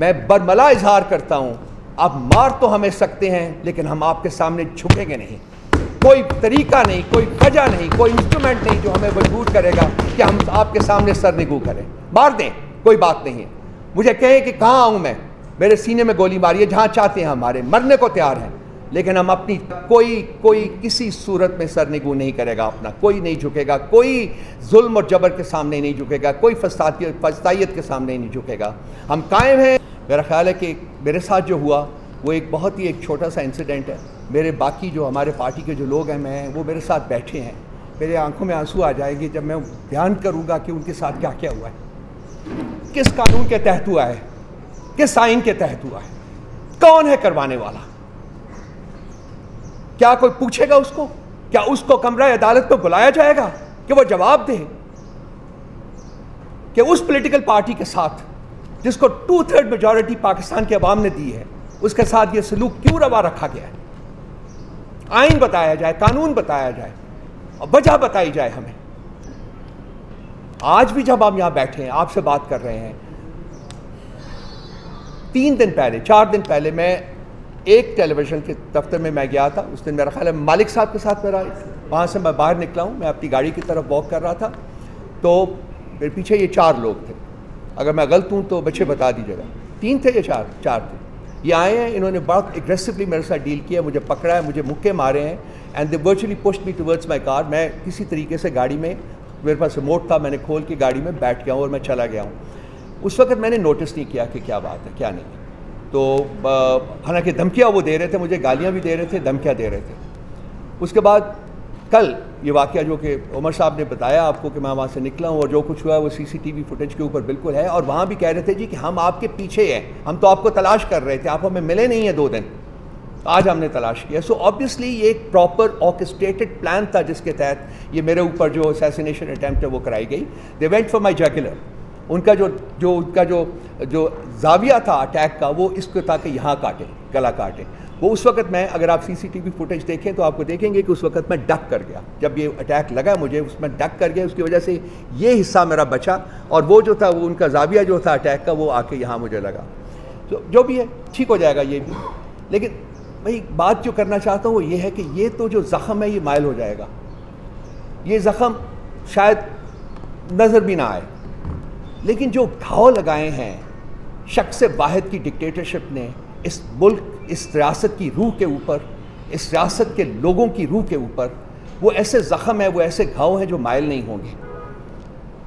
मैं बरमला इजहार करता हूँ, आप मार तो हमें सकते हैं लेकिन हम आपके सामने झुकेंगे नहीं। कोई तरीका नहीं, कोई वजह नहीं, कोई इंस्ट्रूमेंट नहीं जो हमें मजबूर करेगा कि हम आपके सामने सरनिगू करें। मार दें, कोई बात नहीं है। मुझे कहें कि कहाँ आऊँ मैं, मेरे सीने में गोली मारिए, जहाँ चाहते हैं हमारे, मरने को तैयार हैं, लेकिन हम अपनी कोई किसी सूरत में सरनिगू नहीं करेगा अपना, कोई नहीं झुकेगा, कोई जुल्म और जबर के सामने नहीं झुकेगा, कोई फसाइयत के सामने नहीं झुकेगा। हम कायम हैं। मेरा ख्याल है कि मेरे साथ जो हुआ वो एक बहुत ही एक छोटा सा इंसिडेंट है। मेरे बाकी जो हमारे पार्टी के जो लोग हैं, मैं वो मेरे साथ बैठे हैं, मेरे आंखों में आंसू आ जाएंगे जब मैं बयान करूँगा कि उनके साथ क्या क्या हुआ है, किस कानून के तहत हुआ है, किस आइन के तहत हुआ है, कौन है करवाने वाला। क्या कोई पूछेगा उसको? क्या उसको कमरा अदालत में बुलाया जाएगा कि वो जवाब दे कि उस पॉलिटिकल पार्टी के साथ जिसको 2/3 मेजॉरिटी पाकिस्तान के अवाम ने दी है, उसके साथ ये सलूक क्यों रवा रखा गया है? आइन बताया जाए, कानून बताया जाए और वजह बताई जाए हमें। आज भी जब हम यहां बैठे हैं, आपसे बात कर रहे हैं, 3 दिन पहले, 4 दिन पहले मैं एक टेलीविज़न के दफ्तर में मैं गया था। उस दिन मेरा ख्याल है मालिक साहब के साथ मेरा, वहाँ से मैं बाहर निकला हूँ, मैं अपनी गाड़ी की तरफ वॉक कर रहा था, तो मेरे पीछे ये 4 लोग थे। अगर मैं गलत हूँ तो बच्चे बता दीजिएगा, 3 थे या 4 थे। ये आए हैं, इन्होंने बहुत एग्रेसिवली मेरे साथ डील किया, मुझे पकड़ा है, मुझे मुक्के मारे हैं, and they virtually pushed me towards my car. मैं किसी तरीके से गाड़ी में, मेरे पास रिमोट था, मैंने खोल के गाड़ी में बैठ गया हूँ और मैं चला गया हूँ। उस वक्त मैंने नोटिस नहीं किया कि क्या बात है क्या नहीं। तो हालांकि धमकियाँ वो दे रहे थे, मुझे गालियाँ भी दे रहे थे, धमकियाँ दे रहे थे। उसके बाद कल ये वाक़या जो कि उमर साहब ने बताया आपको कि मैं वहाँ से निकला हूँ और जो कुछ हुआ है वो CCTV फुटेज के ऊपर बिल्कुल है। और वहाँ भी कह रहे थे जी कि हम आपके पीछे हैं, हम तो आपको तलाश कर रहे थे, आप हमें मिले नहीं हैं 2 दिन, आज हमने तलाश किया। सो ऑब्वियसली ये एक प्रॉपर ऑर्केस्ट्रेटेड प्लान था जिसके तहत ये मेरे ऊपर जो असैसिनेशन अटैम्प्ट है वो कराई गई। They went for my jugular. उनका जो जाविया था अटैक का, वो इसको था कि यहाँ काटे, गला काटे। वो उस वक्त मैं, अगर आप CCTV फुटेज देखें तो आपको देखेंगे कि उस वक्त मैं डक कर गया। जब ये अटैक लगा मुझे, उसमें डक कर गया, उसकी वजह से ये हिस्सा मेरा बचा, और वो जो था वो उनका जाविया जो था अटैक का, वो आके यहाँ मुझे लगा। तो जो भी है ठीक हो जाएगा ये भी। लेकिन भाई बात जो करना चाहता हूँ वो ये है कि ये तो जो ज़ख़म है ये मायल हो जाएगा। ये ज़ख़म शायद नज़र भी ना आए, लेकिन जो घाव लगाए हैं शख्स वाहिद की डिक्टेटरशिप ने इस मुल्क, इस रियासत की रूह के ऊपर, इस रियासत के लोगों की रूह के ऊपर, वो ऐसे ज़ख़म है, वो ऐसे घाव हैं जो मायल नहीं होंगे।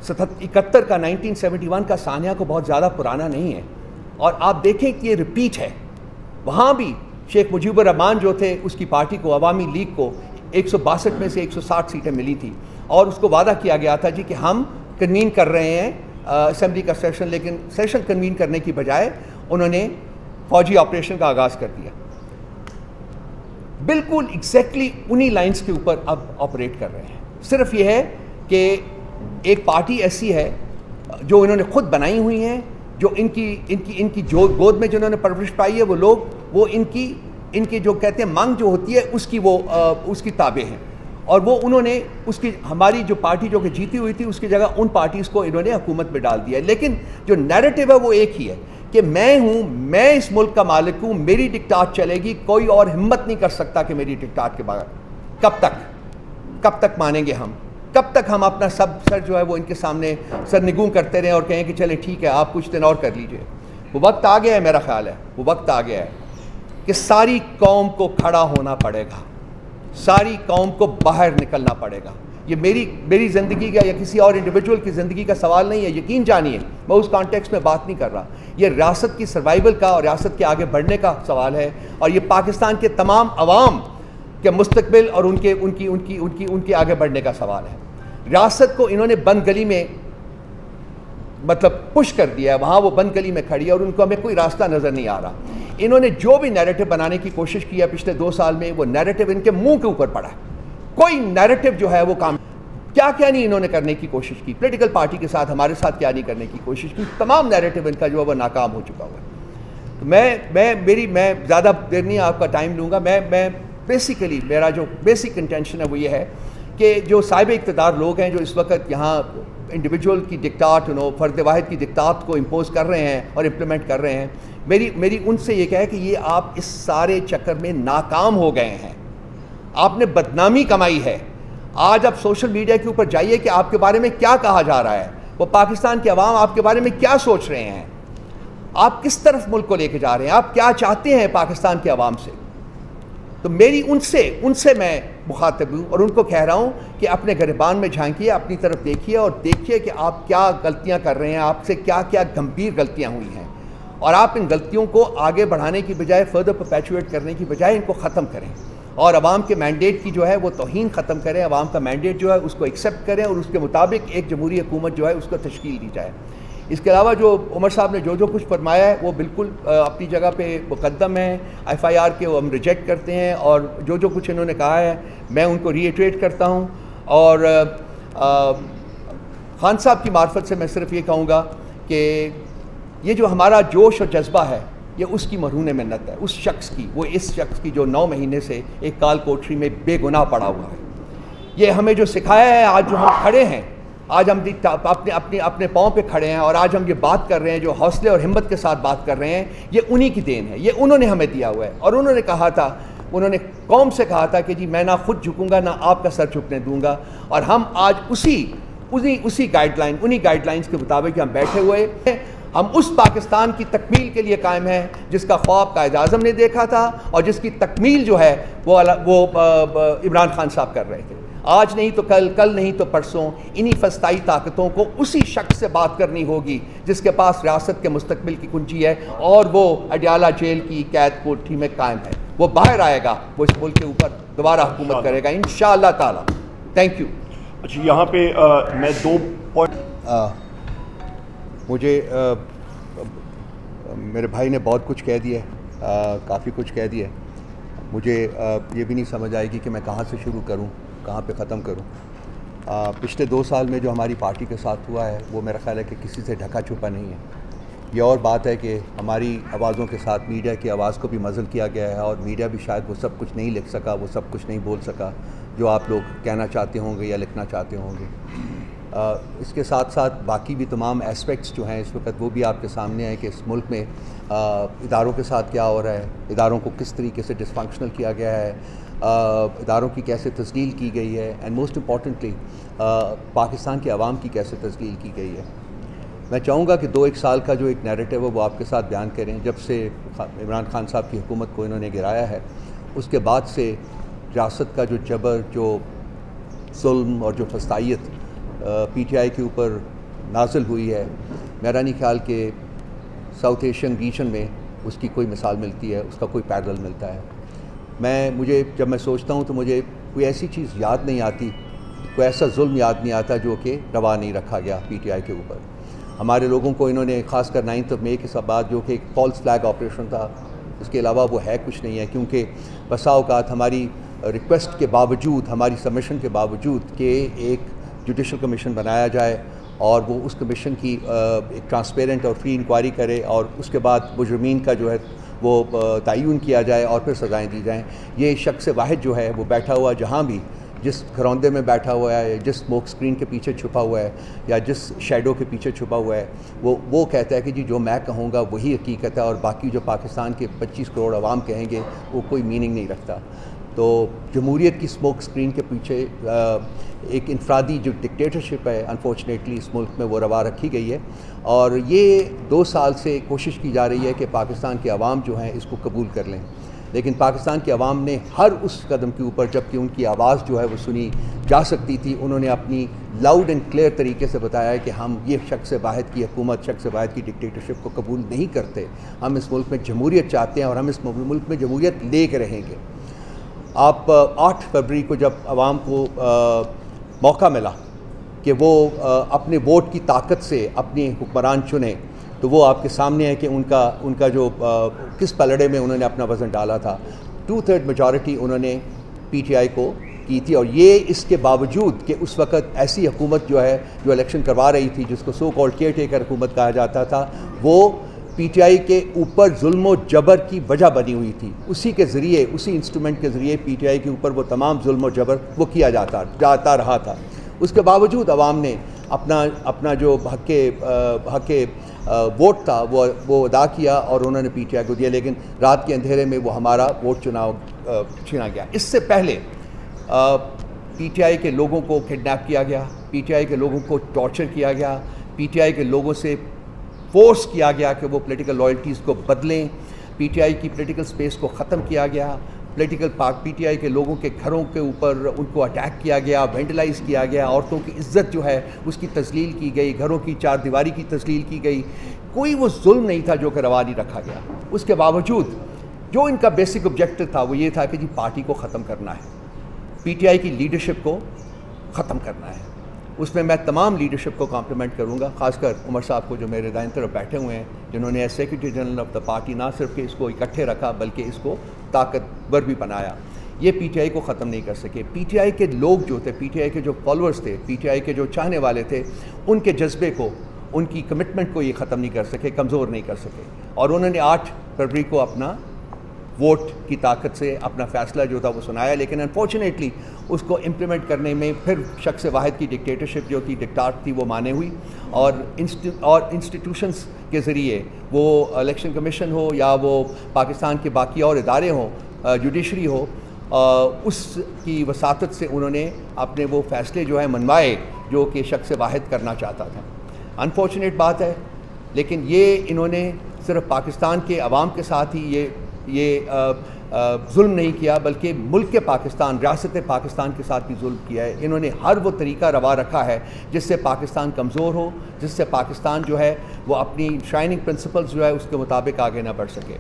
71 का 1971 का सानिया को बहुत ज़्यादा पुराना नहीं है, और आप देखें कि ये रिपीट है। वहाँ भी शेख मुजीबुर रहमान जो थे, उसकी पार्टी को, अवामी लीग को 162 में से 160 सीटें मिली थी, और उसको वादा किया गया था जी कि हम कन्वीन कर रहे हैं असेंबली का सेशन, लेकिन सेशन कन्वीन करने की बजाय उन्होंने फौजी ऑपरेशन का आगाज़ कर दिया। बिल्कुल एग्जैक्टली उन्हीं लाइंस के ऊपर अब ऑपरेट कर रहे हैं। सिर्फ ये है कि एक पार्टी ऐसी है जो इन्होंने खुद बनाई हुई है, जो इनकी जो गोद में जिन्होंने परवरिश पाई है, वो लोग, वो इनकी जो कहते हैं मांग जो होती है उसकी वो उसकी ताबे हैं, और वो उन्होंने उसकी, हमारी जो पार्टी जो कि जीती हुई थी उसकी जगह उन पार्टीज़ को इन्होंने हुकूमत में डाल दिया है। लेकिन जो नैरेटिव है वो एक ही है कि मैं हूँ, मैं इस मुल्क का मालिक हूँ, मेरी डिक्टाट चलेगी, कोई और हिम्मत नहीं कर सकता कि मेरी डिक्टाट के बगैर। कब तक मानेंगे हम? कब तक हम अपना सब सर जो है वो इनके सामने सरनिगूं करते रहें और कहें कि चले ठीक है आप कुछ दिन और कर लीजिए? वो वक्त आ गया है, मेरा ख्याल है वो वक्त आ गया है कि सारी कौम को खड़ा होना पड़ेगा, सारी कौम को बाहर निकलना पड़ेगा। ये मेरी ज़िंदगी का या किसी और इंडिविजुअल की ज़िंदगी का सवाल नहीं है, यकीन जानिए, मैं उस कॉन्टेक्स्ट में बात नहीं कर रहा। ये रियासत की सर्वाइवल का और रियासत के आगे बढ़ने का सवाल है, और ये पाकिस्तान के तमाम अवाम के मुस्तकबिल और उनके आगे बढ़ने का सवाल है। रियासत को इन्होंने बंद गली में मतलब पुश कर दिया है, वहाँ वो बंद गली में खड़ी है और उनको हमें कोई रास्ता नज़र नहीं आ रहा। इन्होंने जो भी नैरेटिव बनाने की कोशिश की है पिछले 2 साल में, वो नैरेटिव इनके मुंह के ऊपर पड़ा है। कोई नैरेटिव जो है वो काम, क्या नहीं इन्होंने करने की कोशिश की, पॉलिटिकल पार्टी के साथ, हमारे साथ क्या नहीं करने की कोशिश की, तमाम नैरेटिव इनका जो है वो नाकाम हो चुका हुआ है। तो मैं ज़्यादा देर नहीं आपका टाइम लूँगा। मैं बेसिकली मेरा जो बेसिक इंटेंशन है वो ये है कि जो साहिब इक़्तिदार लोग हैं जो इस वक्त यहाँ इंडिविजुअल की दिक्कत फ़र्द वाहिद की दिक्कत को इम्पोज कर रहे हैं और इम्प्लीमेंट कर रहे हैं, मेरी उनसे ये कहे कि ये आप इस सारे चक्कर में नाकाम हो गए हैं, आपने बदनामी कमाई है। आज आप सोशल मीडिया के ऊपर जाइए कि आपके बारे में क्या कहा जा रहा है, वो पाकिस्तान के अवाम आपके बारे में क्या सोच रहे हैं, आप किस तरफ मुल्क को लेके जा रहे हैं, आप क्या चाहते हैं पाकिस्तान के अवाम से। तो मेरी उनसे मैं मुखातिब हूँ और उनको कह रहा हूँ कि अपने गिरबान में झांकिए, अपनी तरफ देखिए और देखिए कि आप क्या गलतियाँ कर रहे हैं, आपसे क्या क्या गंभीर गलतियाँ हुई हैं, और आप इन गलतियों को आगे बढ़ाने की बजाय फर्दर परपेचुएट करने की बजाय इनको ख़त्म करें और अवाम के मैंडेट की जो है वो तौहीन ख़त्म करें, अवाम का मैंडेट जो है उसको एक्सेप्ट करें और उसके मुताबिक एक जमहूरी हुकूमत जो है उसको तश्कील दी जाए। इसके अलावा जो उमर साहब ने जो कुछ फरमाया है वो बिल्कुल अपनी जगह पे मुकद्दम है, FIR के वो हम रिजेक्ट करते हैं और जो कुछ इन्होंने कहा है मैं उनको रीइटरेट करता हूँ। और खान साहब की मार्फत से मैं सिर्फ ये कहूँगा कि ये जो हमारा जोश और जज्बा है ये उसकी मरहून मिन्नत है, उस शख्स की, वो इस शख्स की जो 9 महीने से एक काल कोठरी में बेगुनाह पड़ा हुआ है। ये हमें जो सिखाया है, आज जो हम खड़े हैं, आज हम अपने पाँव पे खड़े हैं और आज हम ये बात कर रहे हैं, जो हौसले और हिम्मत के साथ बात कर रहे हैं, ये उन्हीं की देन है, ये उन्होंने हमें दिया हुआ है। और उन्होंने कहा था, उन्होंने कौम से कहा था कि जी मैं ना खुद झुकूंगा ना आपका सर झुकने दूंगा, और हम आज उसी गाइडलाइंस के मुताबिक हम बैठे हुए हैं। हम उस पाकिस्तान की तकमील के लिए कायम हैं जिसका ख्वाब कायद आज़म ने देखा था और जिसकी तकमील जो है वो इमरान खान साहब कर रहे थे। आज नहीं तो कल नहीं तो परसों इन्हीं फस्ताई ताकतों को उसी शख्स से बात करनी होगी जिसके पास रियासत के मुस्तकबिल की कुंजी है और वो अडियाला जेल की कैद कोठरी में कायम है। वो बाहर आएगा, वो इस मुल्क के ऊपर दोबारा हुकूमत करेगा इंशाअल्लाह ताला। Thank you. अच्छा, यहाँ पे मैं 2 पॉइंट मुझे मेरे भाई ने बहुत कुछ कह दिया है, काफ़ी कुछ कह दिया है। मुझे ये भी नहीं समझ आएगी कि मैं कहाँ से शुरू करूँ, कहाँ पे ख़त्म करूँ। पिछले 2 साल में जो हमारी पार्टी के साथ हुआ है वो मेरा ख़्याल है कि किसी से ढका छुपा नहीं है। ये और बात है कि हमारी आवाज़ों के साथ मीडिया की आवाज़ को भी मज़ल किया गया है और मीडिया भी शायद वो सब कुछ नहीं लिख सका, वो सब कुछ नहीं बोल सका जो आप लोग कहना चाहते होंगे या लिखना चाहते होंगे। इसके साथ साथ बाकी भी तमाम एस्पेक्ट्स जो हैं इस वक्त वो भी आपके सामने हैं कि इस मुल्क में इदारों के साथ क्या हो रहा है, इदारों को किस तरीके से डिसफंक्शनल किया गया है, इदारों की कैसे तस्लील की गई है, एंड मोस्ट इम्पॉर्टेंटली पाकिस्तान के अवाम की कैसे तस्लील की गई है। मैं चाहूँगा कि 2-1 साल का जो एक नैरेटिव है वो आपके साथ बयान करें। जब से इमरान खान साहब की हुकूमत को इन्होंने गिराया है उसके बाद से रियासत का जो जबर, जो जुल्म और जो फस्तायत PTI के ऊपर नाजिल हुई है, मेरा नहीं ख्याल कि साउथ एशियन रीजन में उसकी कोई मिसाल मिलती है, उसका कोई पैरेलल मिलता है। मुझे जब मैं सोचता हूँ तो मुझे कोई ऐसी चीज़ याद नहीं आती, कोई ऐसा जुल्म याद नहीं आता जो कि रवा नहीं रखा गया PTI के ऊपर। हमारे लोगों को इन्होंने ख़ासकर 9 मई के बाद जो कि एक फॉल्स फ्लैग ऑपरेशन था, उसके अलावा वो है कुछ नहीं है, क्योंकि बसा औकात हमारी रिक्वेस्ट के बावजूद, हमारी सबमिशन के बावजूद कि एक जुडिशल कमीशन बनाया जाए और वो उस कमीशन की एक ट्रांसपेरेंट और फ्री इंक्वायरी करे और उसके बाद मुजरिमीन का जो है वो तयन किया जाए और फिर सज़ाएँ दी जाएँ। ये शख्स वाहिद जो है वो बैठा हुआ जहाँ भी, जिस घरौंदे में बैठा हुआ है, जिस स्मोक स्क्रीन के पीछे छुपा हुआ है या जिस शैडो के पीछे छुपा हुआ है, वो कहता है कि जी जो मैं कहूँगा वही हकीकत है और बाकी जो पाकिस्तान के 25 करोड़ अवाम कहेंगे वो कोई मीनिंग नहीं रखता। तो जमहूरियत की स्मोक स्क्रीन के पीछे एक इनफरादी जो डिक्टेटरशिप है अनफॉर्चुनेटली इस मुल्क में वो रवा रखी गई है और ये 2 साल से कोशिश की जा रही है कि पाकिस्तान के अवाम जो हैं इसको कबूल कर लें। लेकिन पाकिस्तान के अवाम ने हर उस कदम के ऊपर, जबकि उनकी आवाज़ जो है वो सुनी जा सकती थी, उन्होंने अपनी लाउड एंड क्लियर तरीके से बताया है कि हम ये शख्स वाहिद की हुकूमत, शख्स वाहिद की डिक्टेटरशिप को कबूल नहीं करते। हम इस मुल्क में जमहूरियत चाहते हैं और हम इस मुल्क में जमहूरियत ले कर रहेंगे। आप 8 फरवरी को जब आवाम को मौका मिला कि वो अपने वोट की ताकत से अपने हुक्मरान चुने, तो वो आपके सामने है कि उनका जो किस पलड़े में उन्होंने अपना वज़न डाला था। 2/3 मेजॉरिटी उन्होंने PTI को की थी और ये इसके बावजूद कि उस वक़्त ऐसी हुकूमत जो है जो इलेक्शन करवा रही थी, जिसको सो कॉल्ड केयर टेकर हुकूमत कहा जाता था, वो पीटीआई के ऊपर जुल्म जबर की वजह बनी हुई थी। उसी के ज़रिए, उसी इंस्ट्रूमेंट के ज़रिए पीटीआई के ऊपर वो तमाम जुल्म जबर वो किया जाता रहा था। उसके बावजूद अवाम ने अपना जो हक़ वोट था वो अदा किया और उन्होंने पीटीआई को दिया, लेकिन रात के अंधेरे में वो हमारा वोट चुनाव छीना गया। इससे पहले पीटीआई के लोगों को किडनैप किया गया, पीटीआई के लोगों को टॉर्चर किया गया, पीटीआई के लोगों से फोर्स किया गया कि वो पॉलिटिकल लॉयल्टीज़ को बदलें, पीटीआई की पॉलिटिकल स्पेस को ख़त्म किया गया, पीटीआई के लोगों के घरों के ऊपर उनको अटैक किया गया, वेंडलाइज किया गया, औरतों की इज्जत जो है उसकी तजलील की गई, घरों की चार दीवारी की तजलील की गई। कोई वो जुल्म नहीं था जो कि रवा नहीं रखा गया। उसके बावजूद जो इनका बेसिक ऑब्जेक्टिव था वो ये था कि जी पार्टी को ख़त्म करना है, पीटीआई की लीडरशिप को ख़त्म करना है। उसमें मैं तमाम लीडरशिप को कॉम्प्लीमेंट करूंगा, खासकर उमर साहब को जो मेरे दाईं तरफ बैठे हुए हैं, जिन्होंने as secretary general of the party ना सिर्फ कि इसको इकट्ठे रखा बल्कि इसको ताकतवर भी बनाया। ये पीटीआई को ख़त्म नहीं कर सके। पीटीआई के लोग जो थे, पीटीआई के जो फॉलोअर्स थे, पीटीआई के जो चाहने वाले थे, उनके जज्बे को, उनकी कमिटमेंट को ये ख़त्म नहीं कर सके, कमज़ोर नहीं कर सके। और उन्होंने 8 फरवरी को अपना वोट की ताकत से अपना फ़ैसला जो था वो सुनाया, लेकिन अनफॉर्चुनेटली उसको इम्प्लीमेंट करने में फिर शख्स वाहिद की डिक्टेटरशिप जो थी, डिक्टाट थी, वो माने हुई। और इंस्टीट्यूशंस के ज़रिए, वो इलेक्शन कमीशन हो या वो पाकिस्तान के बाकी और इदारे हों, जुडिशरी हो, उसकी वसातत से उन्होंने अपने वो फ़ैसले जो है मनवाए जो कि शख्स वाहिद करना चाहता था। अनफॉर्चुनेट बात है, लेकिन ये इन्होंने सिर्फ पाकिस्तान के अवाम के साथ ही ये जुल्म नहीं किया, बल्कि मुल्क के पाकिस्तान, रियासत पाकिस्तान के साथ भी जुल्म किया है। इन्होंने हर वो तरीका रवा रखा है जिससे पाकिस्तान कमज़ोर हो, जिससे पाकिस्तान जो है वो अपनी शाइनिंग प्रिंसिपल्स जो है उसके मुताबिक आगे ना बढ़ सके।